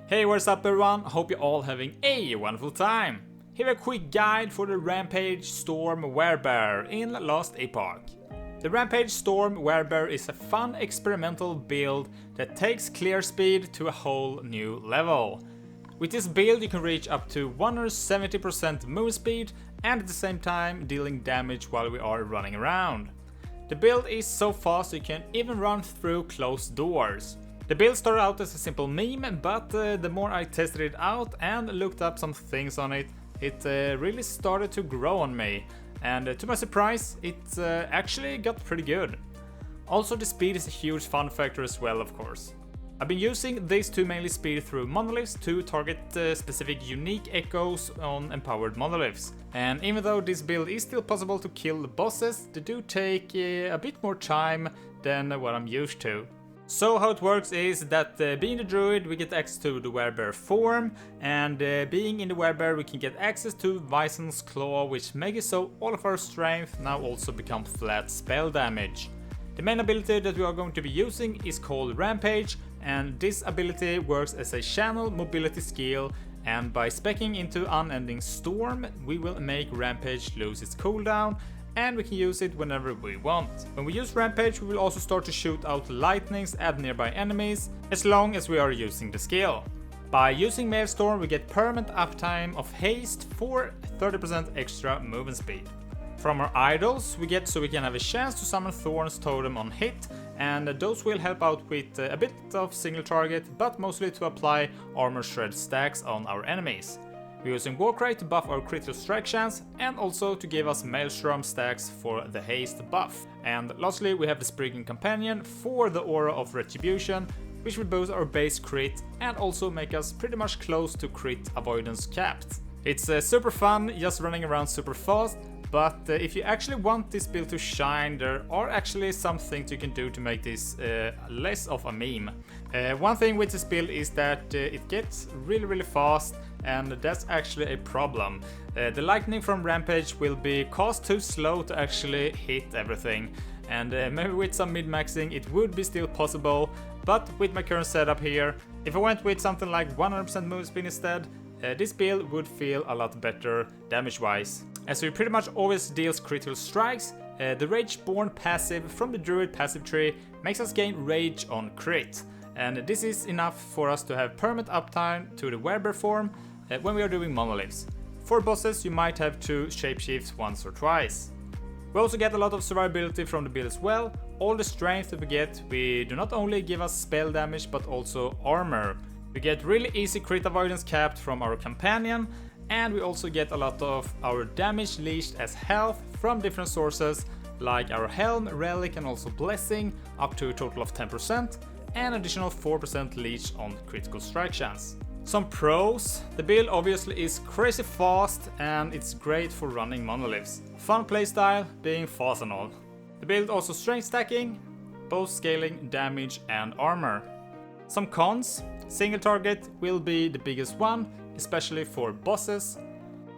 Hey, what's up everyone? Hope you're all having a wonderful time. Here a quick guide for the Rampage Storm Werebear in last Epoch. The Rampage Storm Werebear is a fun experimental build that takes clear speed to a whole new level. With this build you can reach up to 170% move speed and at the same time dealing damage while we are running around. The build is so fast you can even run through closed doors. The build started out as a simple meme, but the more I tested it out and looked up some things on it, it really started to grow on me, and to my surprise, it actually got pretty good. Also, the speed is a huge fun factor as well, of course. I've been using these two mainly speed through monoliths to target specific unique echoes on empowered monoliths. And even though this build is still possible to kill the bosses, they do take a bit more time than what I'm used to. So how it works is that being the druid we get access to the Werebear form, and being in the Werebear we can get access to Vison's Claw, which makes it so all of our strength now also become flat spell damage. The main ability that we are going to be using is called Rampage, and this ability works as a channel mobility skill, and by speccing into Unending Storm we will make Rampage lose its cooldown, and we can use it whenever we want. When we use Rampage we will also start to shoot out lightnings at nearby enemies, as long as we are using the skill. By using Maelstrom we get permanent uptime of haste for 30% extra movement speed. From our idols we get so we can have a chance to summon Thorn's Totem on hit, and those will help out with a bit of single target, but mostly to apply armor shred stacks on our enemies. We're using Warcry to buff our critical strike chance and also to give us Maelstrom stacks for the haste buff. And lastly we have the Spriggan companion for the aura of retribution, which will boost our base crit and also make us pretty much close to crit avoidance capped. It's super fun just running around super fast, but if you actually want this build to shine, there are actually some things you can do to make this less of a meme. One thing with this build is that it gets really fast, and that's actually a problem. The lightning from Rampage will be cast too slow to actually hit everything, and maybe with some mid-maxing it would be still possible, but with my current setup here, if I went with something like 100% move speed instead, this build would feel a lot better damage-wise. As we pretty much always deals critical strikes, the Rage-born passive from the Druid passive tree makes us gain Rage on crit, and this is enough for us to have permanent uptime to the Werebear form when we are doing monoliths. For bosses you might have to shapeshift once or twice. We also get a lot of survivability from the build as well. All the strength that we get we do not only give us spell damage but also armor. We get really easy crit avoidance capped from our companion, and we also get a lot of our damage leashed as health from different sources like our helm, relic and also blessing, up to a total of 10%, and additional 4% leash on critical strike chance. Some pros: the build obviously is crazy fast and it's great for running monoliths. Fun playstyle, being fast and all. The build also strength stacking, both scaling damage and armor. Some cons: single target will be the biggest one, especially for bosses.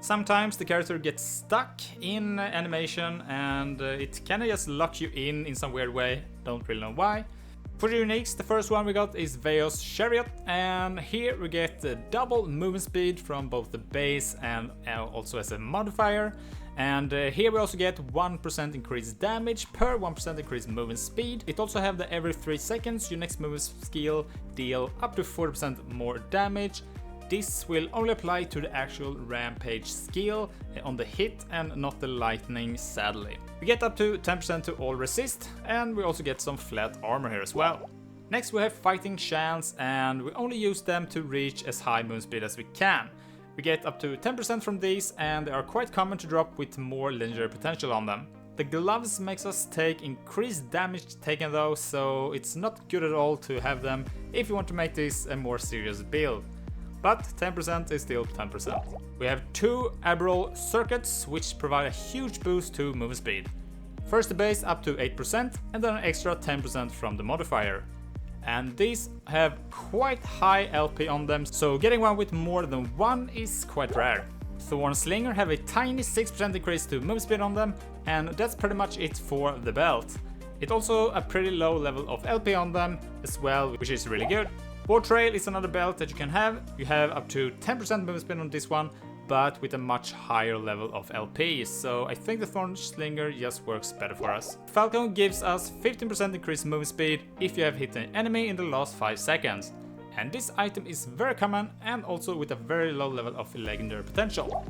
Sometimes the character gets stuck in animation and it kinda just lock you in some weird way, don't really know why. For the uniques, the first one we got is Veos Chariot, and here we get the double movement speed from both the base and also as a modifier. And here we also get 1% increased damage per 1% increased movement speed. It also have the every 3 seconds your next movement skill deal up to 40% more damage. This will only apply to the actual Rampage skill on the hit and not the lightning, sadly. We get up to 10% to all resist, and we also get some flat armor here as well. Next we have fighting chance, and we only use them to reach as high movement speed as we can. We get up to 10% from these, and they are quite common to drop with more legendary potential on them. The gloves makes us take increased damage taken though, so it's not good at all to have them if you want to make this a more serious build. But 10% is still 10%. We have two Abyral circuits which provide a huge boost to movement speed. First the base up to 8% and then an extra 10% from the modifier. And these have quite high LP on them, so getting one with more than one is quite rare. Thorn Slinger have a tiny 6% increase to move speed on them, and that's pretty much it for the belt. It also a pretty low level of LP on them as well, which is really good. War Trail is another belt that you can have. You have up to 10% movement speed on this one, but with a much higher level of LP, so I think the Thorn Slinger just works better for us. Falcon gives us 15% increased movement speed if you have hit an enemy in the last 5 seconds. And this item is very common and also with a very low level of legendary potential.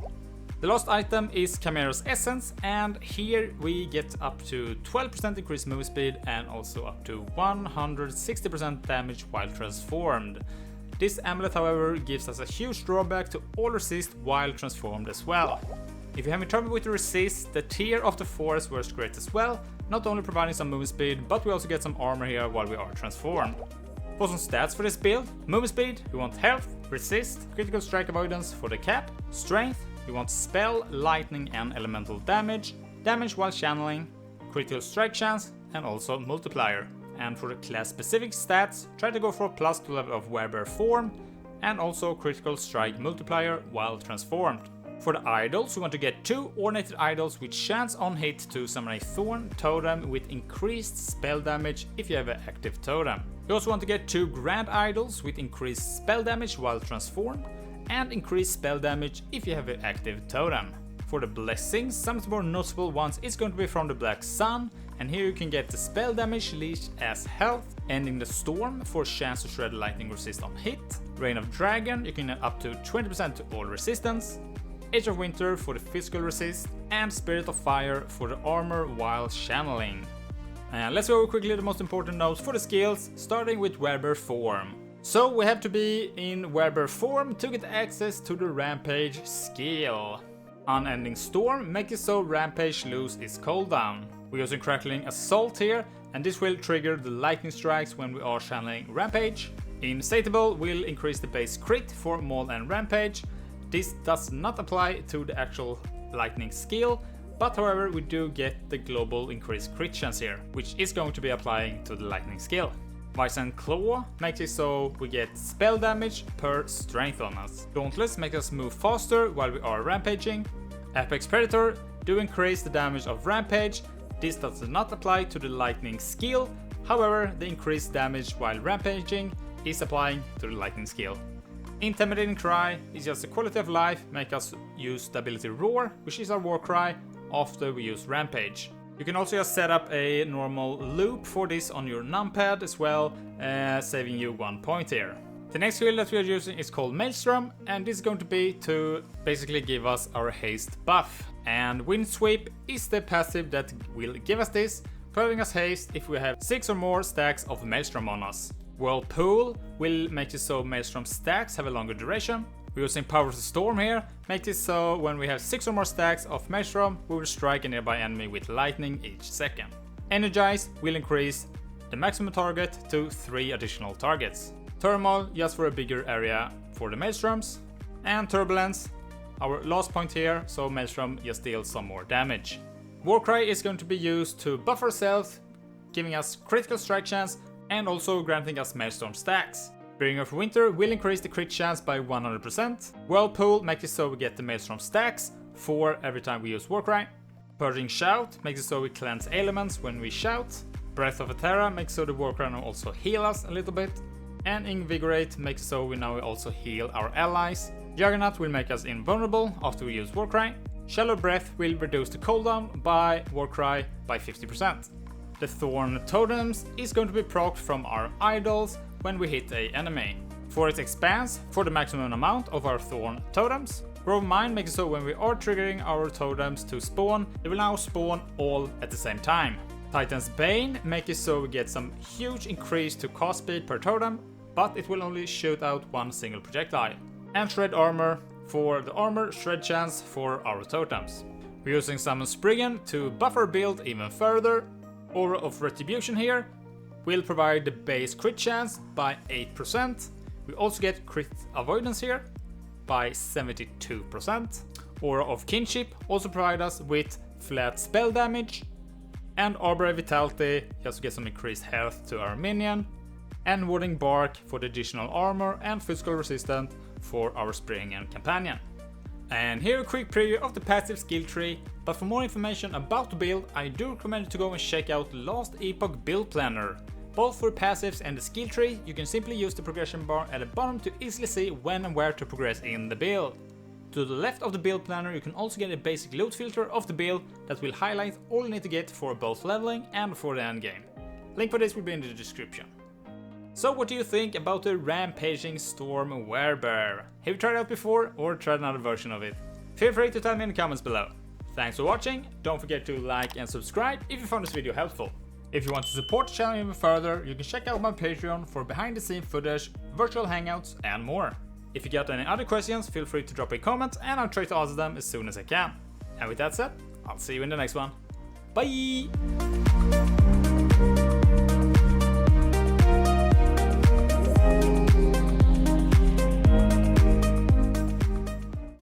The last item is Chimera's Essence, and here we get up to 12% increased movement speed and also up to 160% damage while transformed. This amulet, however, gives us a huge drawback to all resist while transformed as well. If you have trouble with the resist, the Tear of the Forest works great as well, not only providing some movement speed, but we also get some armor here while we are transformed. For some stats for this build: movement speed, we want health, resist, critical strike avoidance for the cap, strength, we want spell, lightning and elemental damage, damage while channeling, critical strike chance and also multiplier. And for the class specific stats, try to go for a +2 level of Werebear form and also critical strike multiplier while transformed. For the idols, we want to get 2 ornated idols with chance on hit to summon a Thorn Totem with increased spell damage if you have an active totem. We also want to get 2 grand idols with increased spell damage while transformed and increased spell damage if you have an active totem. For the blessings, some of the more notable ones is going to be from the Black Sun, and here you can get the spell damage leashed as health, Ending the Storm for chance to shred lightning resist on hit, Reign of Dragon, you can get up to 20% to all resistance, Age of Winter for the physical resist, and Spirit of Fire for the armor while channeling. And let's go over quickly the most important notes for the skills, starting with Werebear form. So we have to be in Werebear form to get access to the Rampage skill. Unending Storm makes it so Rampage lose its cooldown. We're using Crackling Assault here, and this will trigger the lightning strikes when we are channeling Rampage. Insatiable will increase the base crit for Maul and Rampage. This does not apply to the actual lightning skill, but however we do get the global increased crit chance here, which is going to be applying to the lightning skill. Vice and Claw makes it so we get spell damage per strength on us. Dauntless makes us move faster while we are rampaging. Apex Predator do increase the damage of Rampage. This does not apply to the lightning skill, however the increased damage while rampaging is applying to the lightning skill. Intimidating Cry is just a quality of life, make us use the ability Roar, which is our war cry, after we use Rampage. You can also just set up a normal loop for this on your numpad as well, saving you 1 point here. The next skill that we are using is called Maelstrom, and this is going to be to basically give us our haste buff. And Wind Sweep is the passive that will give us this, providing us haste if we have 6 or more stacks of Maelstrom on us. Whirlpool will make it so Maelstrom stacks have a longer duration. We're using Power of the Storm here, make it so when we have 6 or more stacks of Maelstrom, we will strike a nearby enemy with lightning each second. Energize will increase the maximum target to 3 additional targets. Turmoil just for a bigger area for the Maelstroms. And Turbulence, our last point here, so Maelstrom just deals some more damage. Warcry is going to be used to buff ourselves, giving us critical strike chance and also granting us Maelstrom stacks. Bringer of Winter will increase the crit chance by 100%. Whirlpool makes it so we get the Maelstrom stacks for every time we use Warcry. Purging Shout makes it so we cleanse elements when we shout. Breath of Terra makes so the Warcry now also heal us a little bit. And Invigorate makes it so we now also heal our allies. Juggernaut will make us invulnerable after we use Warcry. Shallow Breath will reduce the cooldown by Warcry by 50%. The Thorn Totems is going to be procced from our idols when we hit an enemy. For its expanse, for the maximum amount of our Thorn Totems. Grove Mine makes it so when we are triggering our totems to spawn, they will now spawn all at the same time. Titan's Bane makes it so we get some huge increase to cast speed per totem, but it will only shoot out 1 single projectile. And Shred Armor for the armor shred chance for our totems. We're using Summon Spriggan to buff our build even further. Aura of Retribution here will provide the base crit chance by 8%. We also get crit avoidance here by 72%. Aura of Kinship also provide us with flat spell damage. And Arbor Vitality just to get some increased health to our minion. And Warding Bark for the additional armor and physical resistance for our Spriggan companion. And here a quick preview of the passive skill tree But for more information about the build, I do recommend to go and check out last Epoch build planner. Both for passives and the skill tree, you can simply use the progression bar at the bottom to easily see when and where to progress in the build. To the left of the build planner you can also get a basic loot filter of the build that will highlight all you need to get for both leveling and for the endgame. Link for this will be in the description. So what do you think about the Rampaging Storm Werebear? Have you tried it out before or tried another version of it? Feel free to tell me in the comments below. Thanks for watching, don't forget to like and subscribe if you found this video helpful. If you want to support the channel even further, you can check out my Patreon for behind the scene footage, virtual hangouts and more. If you got any other questions, feel free to drop a comment and I'll try to answer them as soon as I can. And with that said, I'll see you in the next one. Bye!